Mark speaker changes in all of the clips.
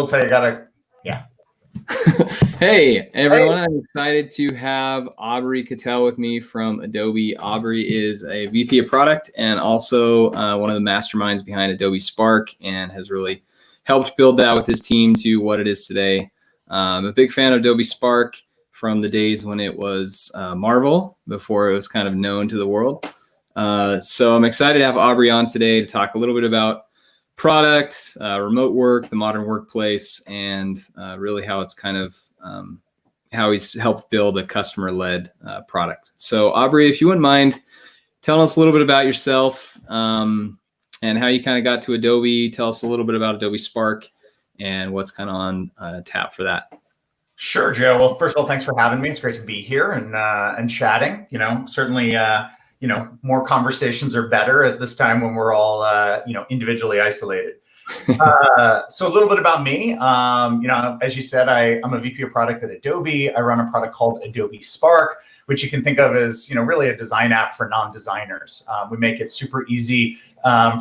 Speaker 1: We'll tell you, gotta, yeah.
Speaker 2: Hey, everyone. Hey. I'm excited to have Aubrey Cattell with me from Adobe. Aubrey is a VP of product and also one of the masterminds behind Adobe Spark and has really helped build that with his team to what it is today. I'm a big fan of Adobe Spark from the days when it was Marvel, before it was kind of known to the world. So I'm excited to have Aubrey on today to talk a little bit about product, remote work, the modern workplace, and really how it's kind of how he's helped build a customer-led product. So Aubrey, if you wouldn't mind telling us a little bit about yourself and how you kind of got to Adobe. Tell us a little bit about Adobe Spark and what's kind of on tap for that.
Speaker 1: Sure, Joe. Well, first of all, thanks for having me. It's great to be here and chatting. Certainly, more conversations are better at this time when we're all, individually isolated. So a little bit about me. As you said, I'm a VP of product at Adobe. I run a product called Adobe Spark, which you can think of as, really a design app for non-designers. We make it super easy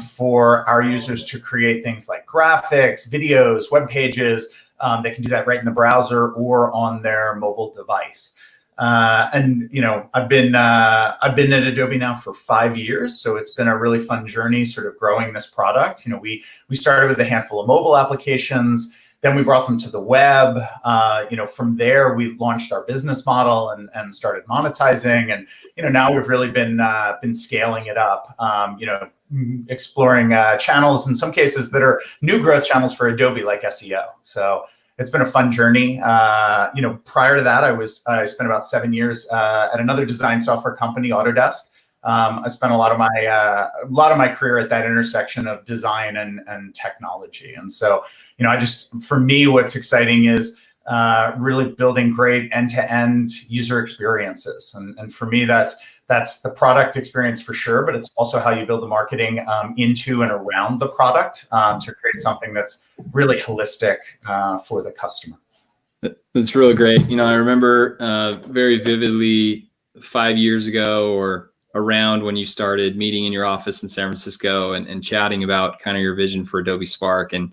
Speaker 1: for our users to create things like graphics, videos, web pages. They can do that right in the browser or on their mobile device. I've been at Adobe now for 5 years, so it's been a really fun journey, sort of growing this product. We started with a handful of mobile applications, then we brought them to the web. From there we launched our business model and started monetizing, and now we've really been scaling it up. Exploring channels in some cases that are new growth channels for Adobe, like SEO. So it's been a fun journey. Prior to that, I spent about 7 years at another design software company, Autodesk. I spent a lot of my career at that intersection of design and technology. And so, for me, what's exciting is really building great end-to-end user experiences. And for me, that's the product experience for sure, but it's also how you build the marketing into and around the product to create something that's really holistic for the customer.
Speaker 2: That's really great. I remember very vividly 5 years ago or around when you started meeting in your office in San Francisco and chatting about kind of your vision for Adobe Spark. And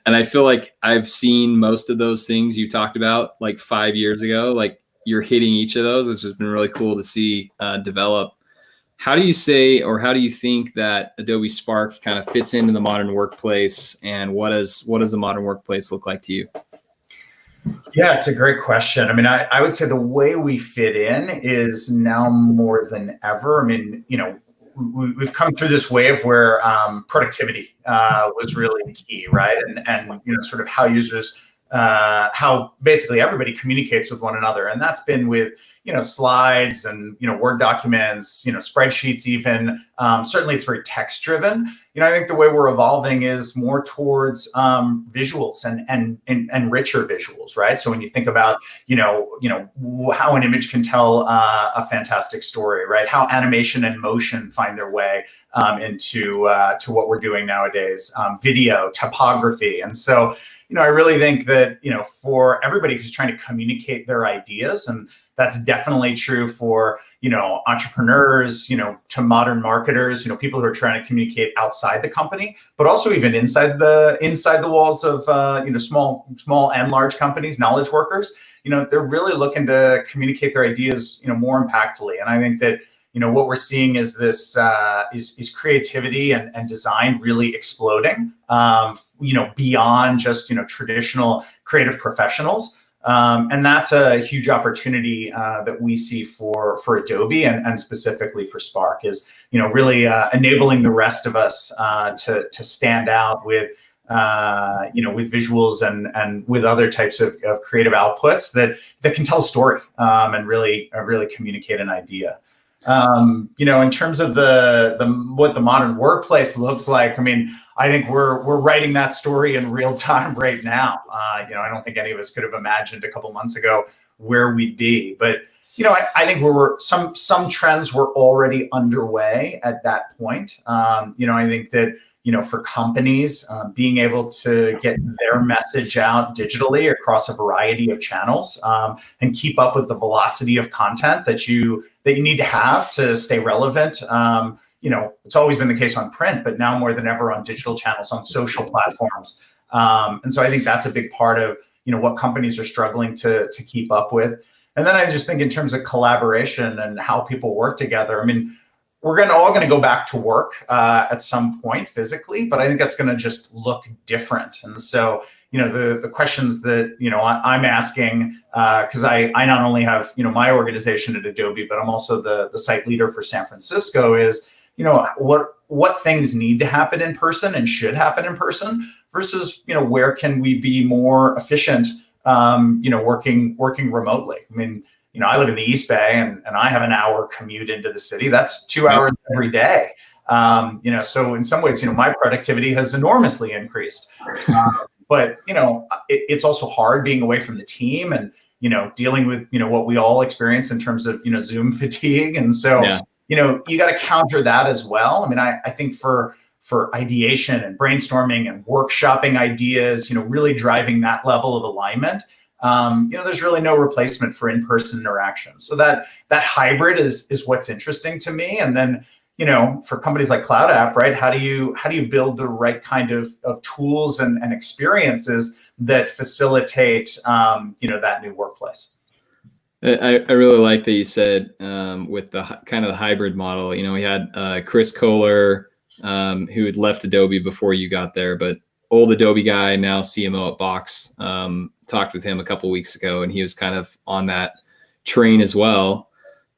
Speaker 2: I feel like I've seen most of those things you talked about like 5 years ago, like you're hitting each of those, which has been really cool to see develop. How do you say, or how do you think that Adobe Spark kind of fits into the modern workplace, and what does the modern workplace look like to you?
Speaker 1: Yeah, it's a great question. I mean, I would say the way we fit in is now more than ever. I mean, we've come through this wave where productivity was really key, right? And sort of how users, how basically everybody communicates with one another. And that's been with, slides and, Word documents, spreadsheets even. Certainly it's very text driven. I think the way we're evolving is more towards visuals and richer visuals, right? So when you think about, how an image can tell a fantastic story, right? How animation and motion find their way into to what we're doing nowadays, video, typography. And so, I really think that, for everybody who's trying to communicate their ideas, and that's definitely true for, entrepreneurs, to modern marketers, people who are trying to communicate outside the company, but also even inside the walls of, small and large companies, knowledge workers, they're really looking to communicate their ideas, more impactfully. And I think that, what we're seeing is this is creativity and design really exploding, beyond just, traditional creative professionals. And that's a huge opportunity that we see for Adobe and specifically for Spark is, really enabling the rest of us to stand out with, with visuals and with other types of creative outputs that can tell a story and really communicate an idea. In terms of what the modern workplace looks like, I mean, I think we're writing that story in real time right now. I don't think any of us could have imagined a couple months ago where we'd be, but I think some trends were already underway at that point. I think that for companies, being able to get their message out digitally across a variety of channels and keep up with the velocity of content that you need to have to stay relevant. It's always been the case on print, but now more than ever on digital channels, on social platforms. And so I think that's a big part of, what companies are struggling to keep up with. And then I just think in terms of collaboration and how people work together, I mean, we're all going to go back to work at some point physically, but I think that's going to just look different. And so, the questions that, I'm asking, because I not only have, my organization at Adobe, but I'm also the site leader for San Francisco, is, what things need to happen in person and should happen in person versus, where can we be more efficient, working remotely. I mean, I live in the East Bay and I have an hour commute into the city. That's 2 hours every day. So in some ways, my productivity has enormously increased. But, it's also hard being away from the team and, dealing with, what we all experience in terms of, Zoom fatigue. And so, you got to counter that as well. I mean, I think for ideation and brainstorming and workshopping ideas, really driving that level of alignment, there's really no replacement for in-person interaction. So that hybrid is what's interesting to me. And then, for companies like Cloud App, right? How do you build the right kind of tools and experiences that facilitate, that new workplace?
Speaker 2: I really like that you said with the kind of the hybrid model. We had Chris Kohler, who had left Adobe before you got there, but old Adobe guy, now CMO at Box. Talked with him a couple of weeks ago, and he was kind of on that train as well.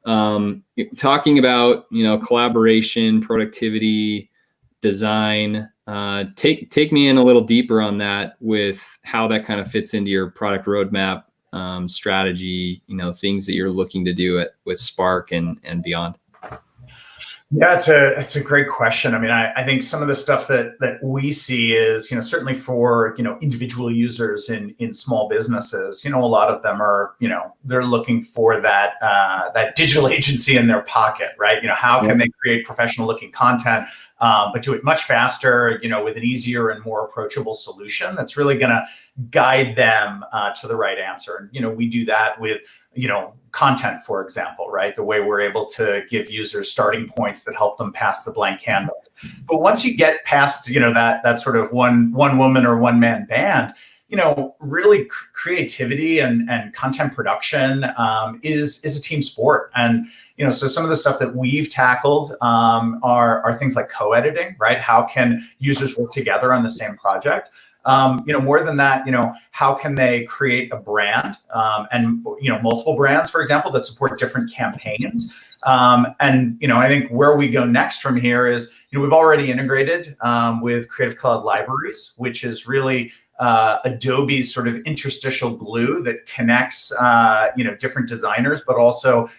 Speaker 2: Talking about collaboration, productivity, design. Take me in a little deeper on that with how that kind of fits into your product roadmap, strategy. Things that you're looking to do with Spark and beyond.
Speaker 1: Yeah, it's a great question. I mean, I think some of the stuff that we see is, certainly for, individual users in small businesses, a lot of them are, they're looking for that digital agency in their pocket, right? How can they create professional looking content, but do it much faster, with an easier and more approachable solution that's really going to guide them to the right answer. And, we do that with, content, for example, right? The way we're able to give users starting points that help them pass the blank canvas. But once you get past, that sort of one woman or one man band, really creativity and content production is a team sport. And, so some of the stuff that we've tackled are things like co-editing, right? How can users work together on the same project? More than that, how can they create a brand and, multiple brands, for example, that support different campaigns? And, I think where we go next from here is, we've already integrated with Creative Cloud Libraries, which is really Adobe's sort of interstitial glue that connects, different designers, but also,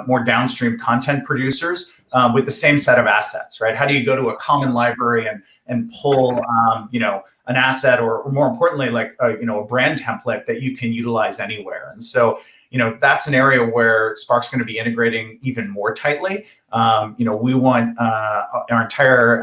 Speaker 1: more downstream content producers with the same set of assets, right? How do you go to a common library and pull, an asset or more importantly, like, a brand template that you can utilize anywhere? And so, that's an area where Spark's going to be integrating even more tightly. We want our entire,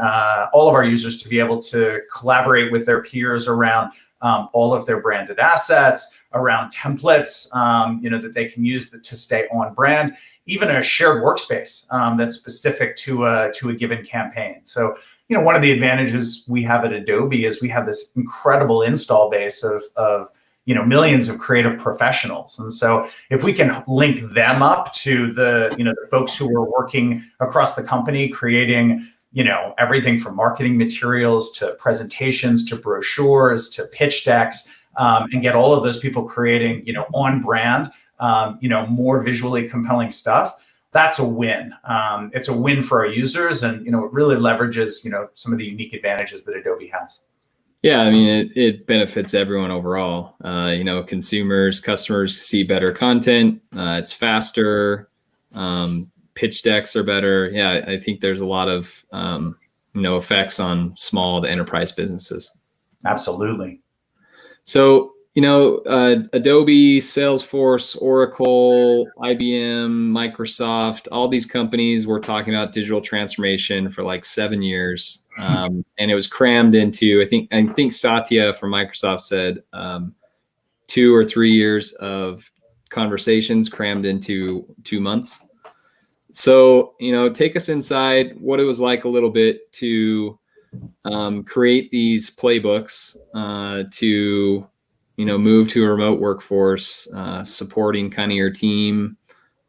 Speaker 1: all of our users to be able to collaborate with their peers around all of their branded assets, around templates, that they can use to stay on brand, even a shared workspace that's specific to a given campaign. So, one of the advantages we have at Adobe is we have this incredible install base of millions of creative professionals. And so if we can link them up to the folks who are working across the company, creating, everything from marketing materials to presentations, to brochures, to pitch decks, and get all of those people creating, on brand, more visually compelling stuff, that's a win. It's a win for our users, and it really leverages some of the unique advantages that Adobe has.
Speaker 2: Yeah, I mean, it benefits everyone overall. Customers see better content. It's faster. Pitch decks are better. Yeah, I think there's a lot of effects on small to enterprise businesses.
Speaker 1: Absolutely.
Speaker 2: So Adobe, Salesforce, Oracle, IBM, Microsoft, all these companies were talking about digital transformation for like 7 years. And it was crammed into, I think Satya from Microsoft said 2 or 3 years of conversations crammed into 2 months. So, take us inside what it was like a little bit to create these playbooks to, move to a remote workforce, supporting kind of your team,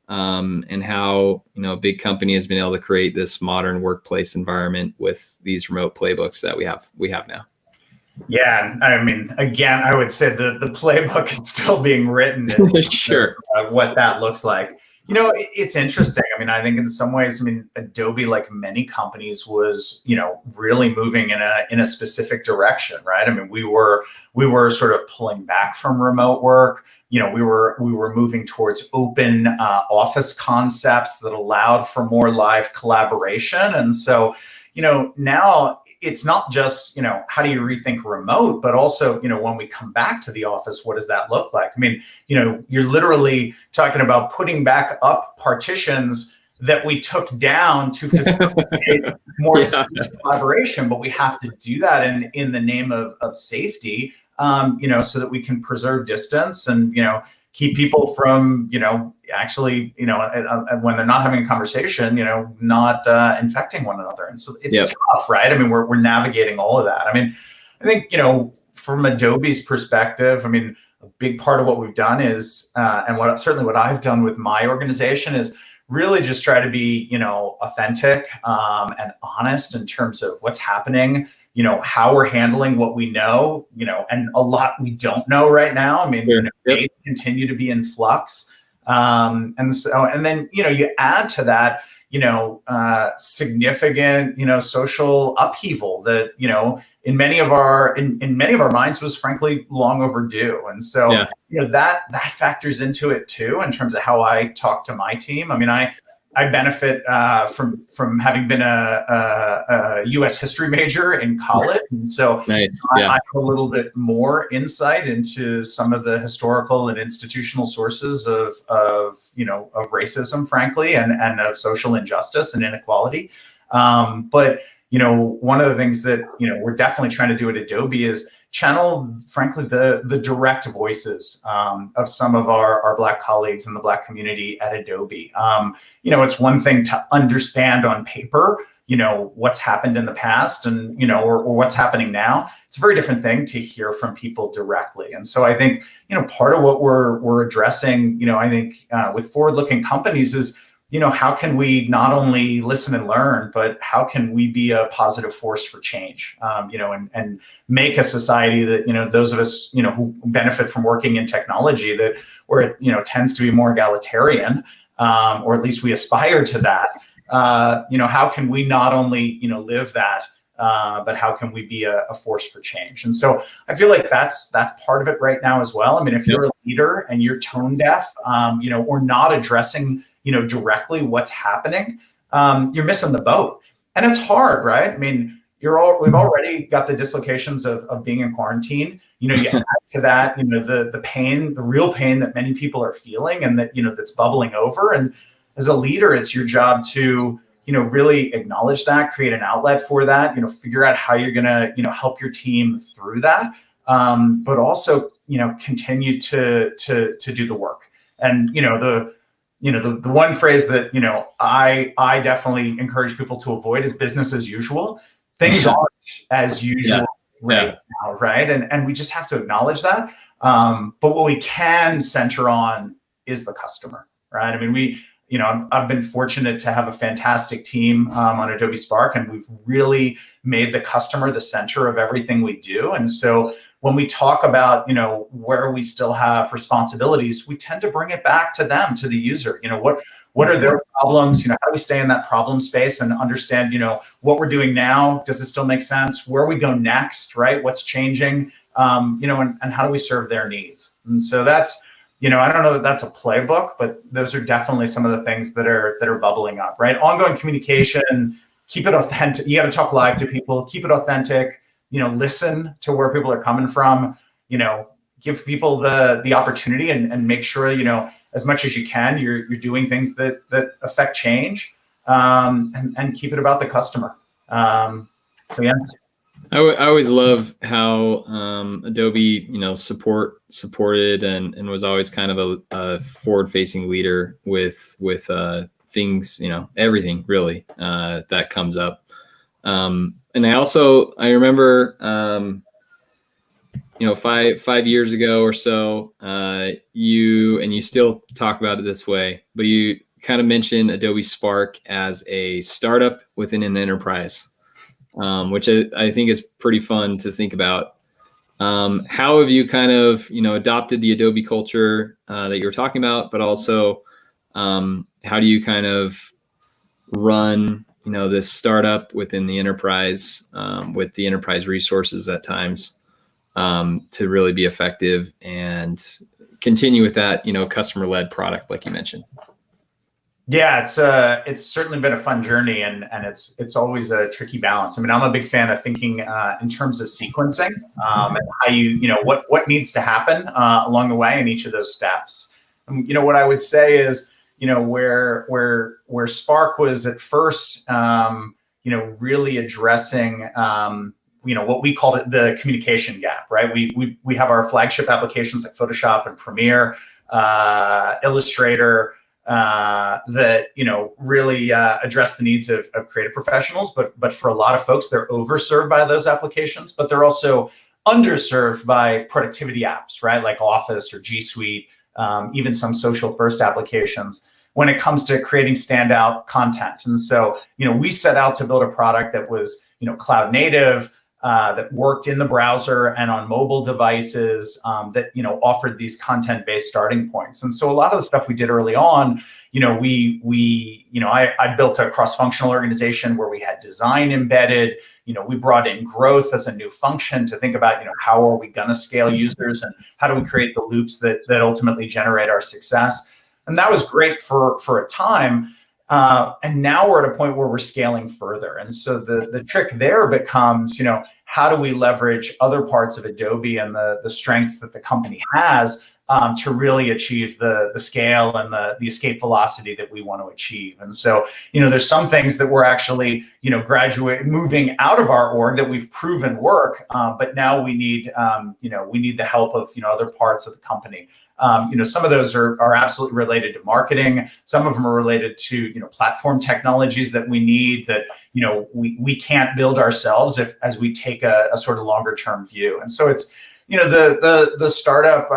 Speaker 2: and how, a big company has been able to create this modern workplace environment with these remote playbooks that we have now.
Speaker 1: Yeah, I mean, again, I would say the playbook is still being written in
Speaker 2: Sure.
Speaker 1: what that looks like. It's interesting. I mean, I think in some ways, I mean, Adobe, like many companies, was really moving in a specific direction, right? I mean, we were sort of pulling back from remote work. We were moving towards open office concepts that allowed for more live collaboration, and so now it's not just, how do you rethink remote, but also, when we come back to the office, what does that look like? I mean, you're literally talking about putting back up partitions that we took down to facilitate more collaboration, but we have to do that in the name of safety, so that we can preserve distance and, keep people from, actually, when they're not having a conversation, not infecting one another. And so it's tough, right? I mean, we're navigating all of that. I mean, I think, from Adobe's perspective, I mean, a big part of what we've done is, and what I've done with my organization is really just try to be, authentic and honest in terms of what's happening, how we're handling what we know, and a lot we don't know right now. I mean, they continue to be in flux. And then, you add to that, significant, social upheaval that, in many of our minds was frankly long overdue. And so, that factors into it too, in terms of how I talk to my team. I mean, I benefit from having been a U.S. history major in college, and so I have a little bit more insight into some of the historical and institutional sources of racism, frankly, and of social injustice and inequality. But one of the things that we're definitely trying to do at Adobe is channel, frankly, the direct voices of some of our Black colleagues in the Black community at Adobe. It's one thing to understand on paper, what's happened in the past and, or what's happening now. It's a very different thing to hear from people directly. And so I think, part of what we're addressing, I think with forward-looking companies is, how can we not only listen and learn, but how can we be a positive force for change, and make a society that, those of us, who benefit from working in technology, that where it, tends to be more egalitarian, or at least we aspire to that. How can we not only, live that, but how can we be a force for change? And so I feel like that's part of it right now as well. I mean, if you're a leader and you're tone deaf, or not addressing directly what's happening, you're missing the boat. And it's hard, right? I mean, we've already got the dislocations of being in quarantine. You add to that, the pain, the real pain that many people are feeling and that, that's bubbling over. And as a leader, it's your job to, really acknowledge that, create an outlet for that, figure out how you're gonna, help your team through that. But also, continue to do the work. And, the one phrase that, I definitely encourage people to avoid is business as usual. Things aren't as usual right now, right? And we just have to acknowledge that. But what we can center on is the customer, right? I mean, I've been fortunate to have a fantastic team on Adobe Spark, and we've really made the customer the center of everything we do. And so when we talk about, where we still have responsibilities, we tend to bring it back to them, to the user. What are their problems? How do we stay in that problem space and understand, what we're doing now? Does it still make sense? Where we go next, right? What's changing? And how do we serve their needs? And so that's, I don't know that that's a playbook, but those are definitely some of the things that are bubbling up, right? Ongoing communication, keep it authentic. You got to talk live to people, keep it authentic. Listen to where people are coming from, give people the opportunity and make sure, as much as you can, you're doing things that affect change, and keep it about the customer. So yeah.
Speaker 2: I always love how Adobe, supported and was always kind of a forward-facing leader with things, everything really that comes up. And I remember, you know, five years ago or so, you still talk about it this way, but you kind of mentioned Adobe Spark as a startup within an enterprise, which I think is pretty fun to think about. How have you kind of, you know, adopted the Adobe culture that you were talking about, but also how do you kind of run, you know, this startup within the enterprise with the enterprise resources at times to really be effective and continue with that, you know, customer-led product like you mentioned?
Speaker 1: Yeah, it's certainly been a fun journey, and it's always a tricky balance. I mean, I'm a big fan of thinking in terms of sequencing and how you know what needs to happen along the way in each of those steps. You know, what I would say is, you know, where Spark was at first, you know, really addressing you know, what we called it the communication gap, right? We have our flagship applications like Photoshop and Premiere, Illustrator, that, you know, really address the needs of creative professionals. But for a lot of folks, they're overserved by those applications, but they're also underserved by productivity apps, right? Like Office or G Suite, even some social first applications when it comes to creating standout content. And so, you know, we set out to build a product that was, you know, cloud native, that worked in the browser and on mobile devices, that, you know, offered these content-based starting points. And so a lot of the stuff we did early on, you know, you know, I built a cross-functional organization where we had design embedded. You know, we brought in growth as a new function to think about, you know, how are we going to scale users and how do we create the loops that ultimately generate our success. And that was great for a time. And now we're at a point where we're scaling further. And so the trick there becomes, you know, how do we leverage other parts of Adobe and the strengths that the company has to really achieve the scale and the escape velocity that we want to achieve. And so, you know, there's some things that we're actually, you know, moving out of our org that we've proven work, but now we need, you know, we need the help of, you know, other parts of the company. You know, some of those are absolutely related to marketing. Some of them are related to, you know, platform technologies that we need that, you know, we can't build ourselves as we take a sort of longer term view. And so it's, you know, the startup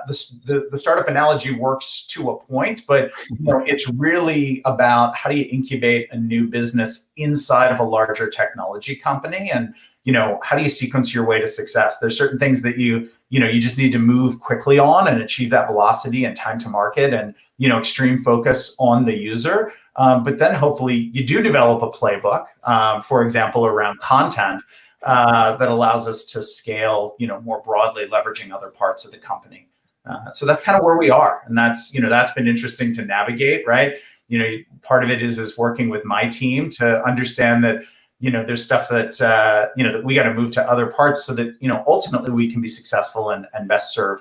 Speaker 1: the startup analogy works to a point, but, you know, it's really about how do you incubate a new business inside of a larger technology company, and, you know, how do you sequence your way to success? There's certain things that you just need to move quickly on and achieve that velocity and time to market and, you know, extreme focus on the user. But then hopefully you do develop a playbook, for example, around content that allows us to scale, you know, more broadly, leveraging other parts of the company. So that's kind of where we are. And that's, you know, that's been interesting to navigate, right? You know, part of it is working with my team to understand that, you know, there's stuff that, you know, that we got to move to other parts so that, you know, ultimately we can be successful and best serve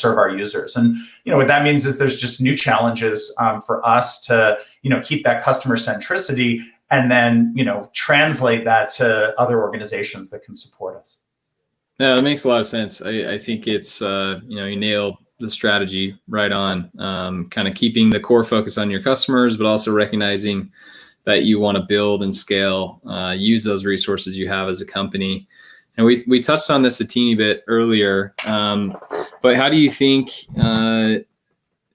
Speaker 1: our users. And, you know, what that means is there's just new challenges for us to, you know, keep that customer centricity and then, you know, translate that to other organizations that can support us.
Speaker 2: Yeah, that makes a lot of sense. I think it's, you know, you nailed the strategy right on, kind of keeping the core focus on your customers, but also recognizing that you want to build and scale, use those resources you have as a company. And we touched on this a teeny bit earlier, but how do you think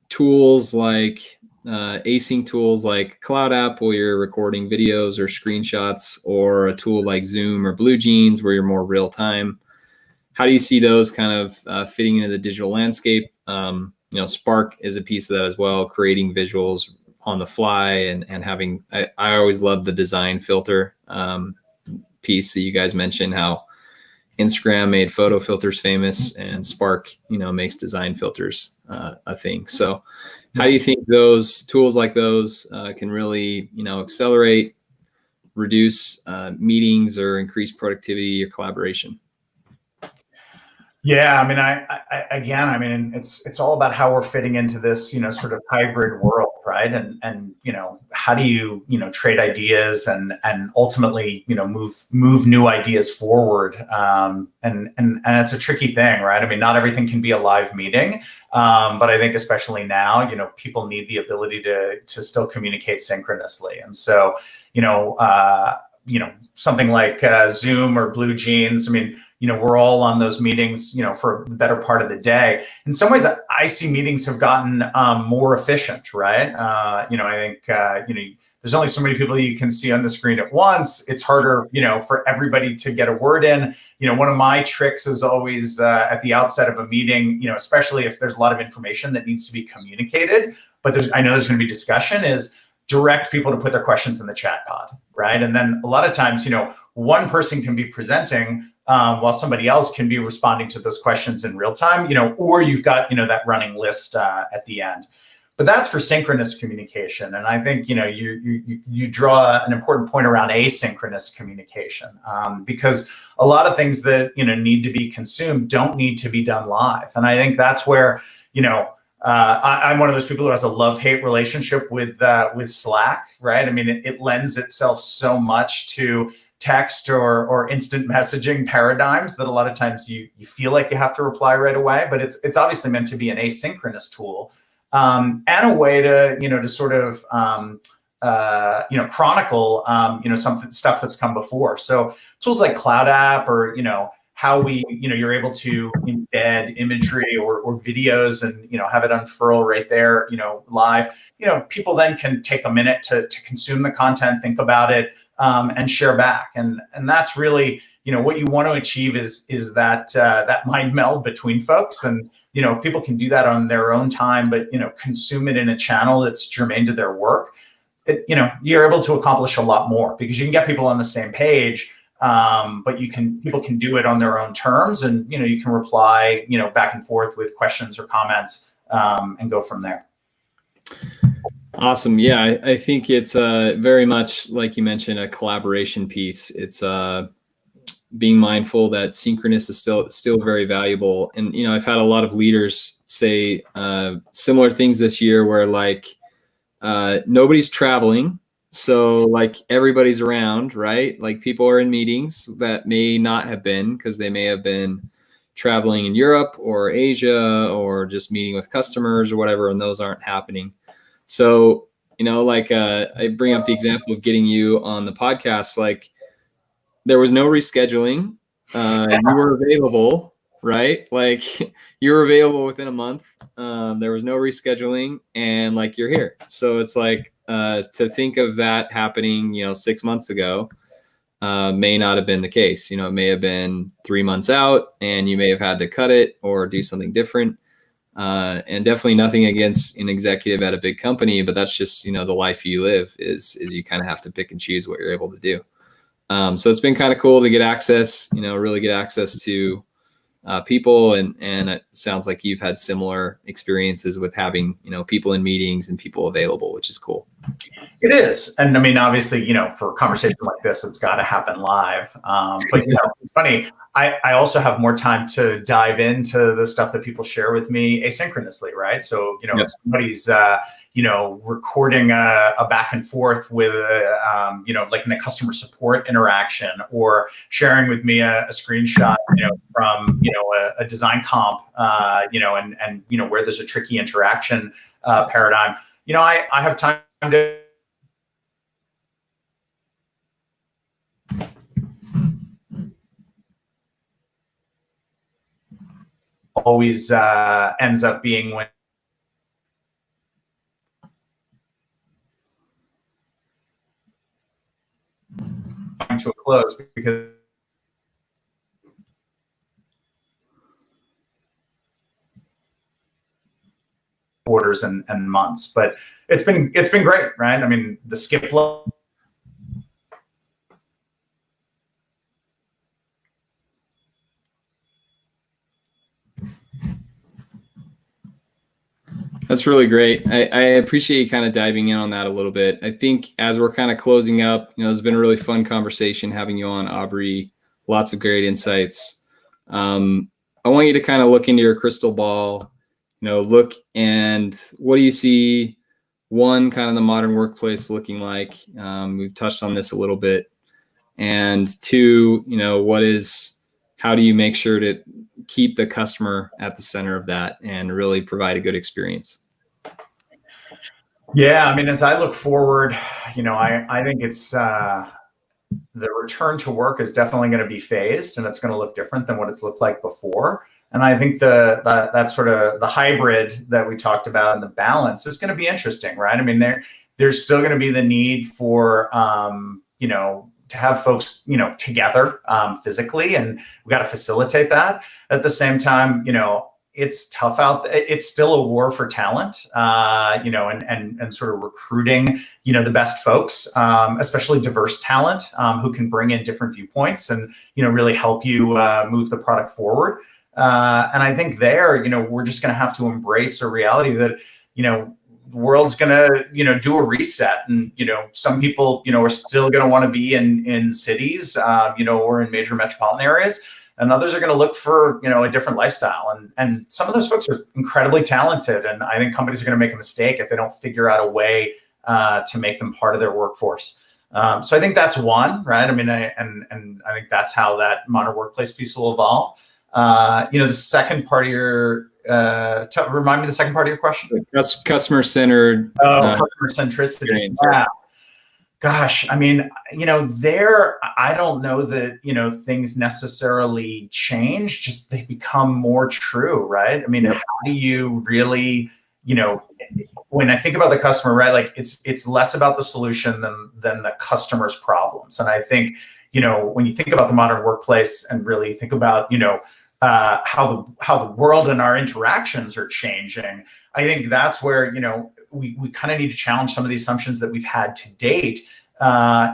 Speaker 2: tools like async tools like Cloud App where you're recording videos or screenshots, or a tool like Zoom or BlueJeans where you're more real time, how do you see those kind of fitting into the digital landscape? You know, Spark is a piece of that as well, creating visuals on the fly and having, I always love the design filter piece that you guys mentioned, how Instagram made photo filters famous and Spark, you know, makes design filters a thing. So how do you think those tools like those can really, you know, accelerate, reduce meetings or increase productivity or collaboration?
Speaker 1: Yeah, I mean, I mean, it's all about how we're fitting into this, you know, sort of hybrid world, right? And you know, how do you know, trade ideas and ultimately, you know, move new ideas forward? And it's a tricky thing, right? I mean, not everything can be a live meeting, but I think especially now, you know, people need the ability to still communicate synchronously, and so, you know, something like Zoom or Blue Jeans. I mean, we're all on those meetings, for the better part of the day. In some ways, I see meetings have gotten more efficient, right? I think, there's only so many people you can see on the screen at once. It's harder, for everybody to get a word in. One of my tricks is always at the outset of a meeting, especially if there's a lot of information that needs to be communicated, but I know there's going to be discussion, is direct people to put their questions in the chat pod, right? And then a lot of times, one person can be presenting while somebody else can be responding to those questions in real time, or you've got, that running list at the end. But that's for synchronous communication. And I think, you draw an important point around asynchronous communication, because a lot of things that, need to be consumed don't need to be done live. And I think that's where, I'm one of those people who has a love-hate relationship with Slack, right? I mean, it lends itself so much to text or instant messaging paradigms that a lot of times you feel like you have to reply right away, but it's obviously meant to be an asynchronous tool, and a way to to sort of chronicle some stuff that's come before. So tools like Cloud App, or how you're able to embed imagery or videos and have it unfurl right there live. People then can take a minute to consume the content, think about it, and share back. And that's really, what you want to achieve is that mind meld between folks. And, if people can do that on their own time, but, consume it in a channel that's germane to their work, you're able to accomplish a lot more, because you can get people on the same page, but people can do it on their own terms, and, you can reply, back and forth with questions or comments, and go from there.
Speaker 2: Awesome. Yeah, I think it's very much, like you mentioned, a collaboration piece. It's being mindful that synchronous is still very valuable. And I've had a lot of leaders say similar things this year, where nobody's traveling, so everybody's around, right? People are in meetings that may not have been, because they may have been traveling in Europe or Asia, or just meeting with customers or whatever, and those aren't happening. So, I bring up the example of getting you on the podcast. There was no rescheduling. You were available, right? You were available within a month. There was no rescheduling, and you're here. So it's to think of that happening, 6 months ago, may not have been the case. It may have been 3 months out, and you may have had to cut it or do something different. And definitely nothing against an executive at a big company, but that's just, the life you live is you kind of have to pick and choose what you're able to do. So it's been kind of cool to get access, really get access to people. And it sounds like you've had similar experiences with having, people in meetings and people available, which is cool.
Speaker 1: It is. And I mean, obviously, for a conversation like this, it's got to happen live. But, it's funny, I also have more time to dive into the stuff that people share with me asynchronously, right? So,
Speaker 2: Yep.
Speaker 1: if somebody's, recording a back and forth with, in a customer support interaction, or sharing with me a screenshot, from, a design comp, and where there's a tricky interaction paradigm, I have time to always ends up being when to a close, because quarters and months. But it's been great, right? I mean, the skip load.
Speaker 2: That's really great. I appreciate you kind of diving in on that a little bit. I think as we're kind of closing up, it's been a really fun conversation having you on, Aubrey. Lots of great insights. I want you to kind of look into your crystal ball, look, and what do you see, one, kind of the modern workplace looking like? We've touched on this a little bit. And two, how do you make sure to keep the customer at the center of that and really provide a good experience?
Speaker 1: Yeah, I mean, as I look forward, I think it's the return to work is definitely going to be phased, and it's going to look different than what it's looked like before. And I think that sort of the hybrid that we talked about and the balance is going to be interesting, right? I mean, there's still going to be the need for to have folks together physically, and we got to facilitate that. At the same time, it's tough out. It's still a war for talent, and sort of recruiting, the best folks, especially diverse talent, who can bring in different viewpoints and, really help you move the product forward. And I think we're just going to have to embrace a reality that, the world's going to, do a reset. And, some people, are still going to want to be in cities, or in major metropolitan areas. And others are going to look for, a different lifestyle. And some of those folks are incredibly talented. And I think companies are going to make a mistake if they don't figure out a way to make them part of their workforce. So I think that's one, right? I mean, I think that's how that modern workplace piece will evolve. The second part of your, remind me the second part of your question.
Speaker 2: Customer-centered.
Speaker 1: Customer centricity. Yeah. Gosh, I mean, I don't know that, things necessarily change, just they become more true, right? I mean, How do you really, when I think about the customer, right, like it's less about the solution than the customer's problems. And I think, when you think about the modern workplace and really think about, how the world and our interactions are changing, I think that's where, we kind of need to challenge some of the assumptions that we've had to date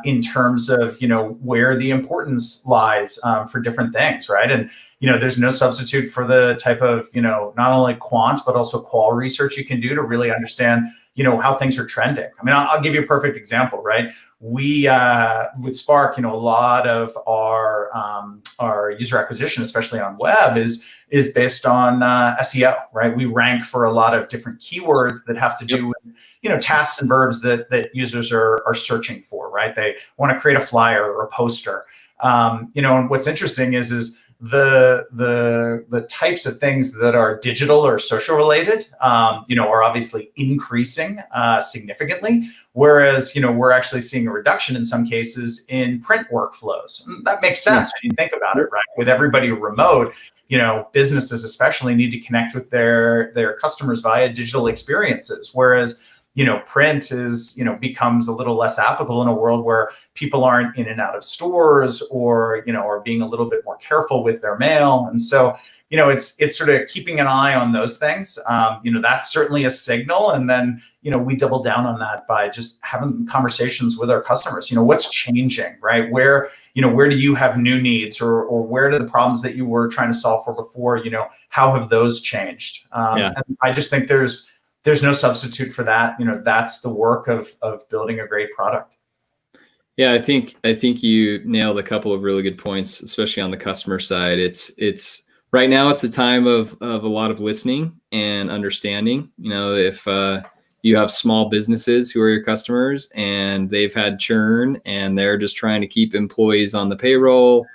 Speaker 1: in terms of, where the importance lies for different things, right? And, there's no substitute for the type of, not only quant, but also qual research you can do to really understand, how things are trending. I mean, I'll give you a perfect example, right? We, with Spark, a lot of our user acquisition, especially on web, is based on SEO, right? We rank for a lot of different keywords that have to do with, tasks and verbs that users are searching for, right? They want to create a flyer or a poster. And what's interesting is the types of things that are digital or social related, are obviously increasing significantly. Whereas, we're actually seeing a reduction in some cases in print workflows. And that makes sense when you think about it, right? With everybody remote, businesses especially need to connect with their customers via digital experiences. Whereas, print is, becomes a little less applicable in a world where people aren't in and out of stores or, are being a little bit more careful with their mail. And so, it's sort of keeping an eye on those things. That's certainly a signal. And then, we double down on that by just having conversations with our customers. What's changing, right? Where do you have new needs, or where do the problems that you were trying to solve for before, how have those changed? And I just think there's no substitute for that. That's the work of building a great product.
Speaker 2: Yeah, I think you nailed a couple of really good points, especially on the customer side. It's right now it's a time of a lot of listening and understanding. If you have small businesses who are your customers and they've had churn and they're just trying to keep employees on the payroll,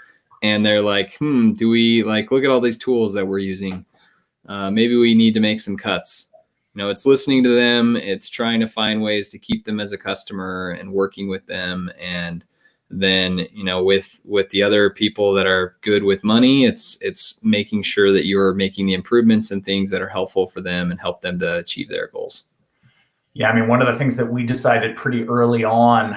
Speaker 2: and they're like, do we look at all these tools that we're using? Maybe we need to make some cuts. It's listening to them. It's trying to find ways to keep them as a customer and working with them. And then, with the other people that are good with money, it's making sure that you're making the improvements and things that are helpful for them and help them to achieve their goals.
Speaker 1: Yeah, I mean, one of the things that we decided pretty early on,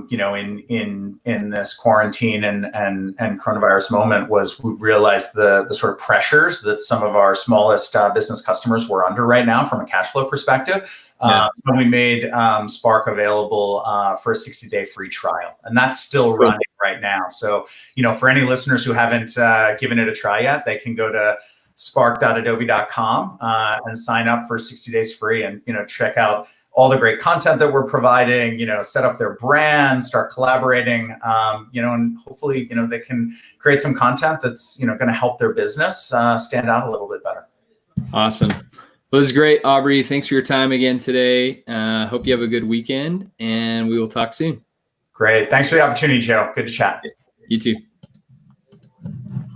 Speaker 1: in this quarantine and coronavirus moment, was we realized the sort of pressures that some of our smallest business customers were under right now from a cash flow perspective. And we made Spark available for a 60-day free trial, and that's still running right now. So, for any listeners who haven't given it a try yet, they can go to spark.adobe.com and sign up for 60 days free, and check out all the great content that we're providing, set up their brand, start collaborating, and hopefully they can create some content that's going to help their business stand out a little bit better.
Speaker 2: Awesome. Well, this is great, Aubrey. Thanks for your time again today. Hope you have a good weekend, and we will talk soon.
Speaker 1: Great. Thanks for the opportunity, Joe. Good to chat.
Speaker 2: You too.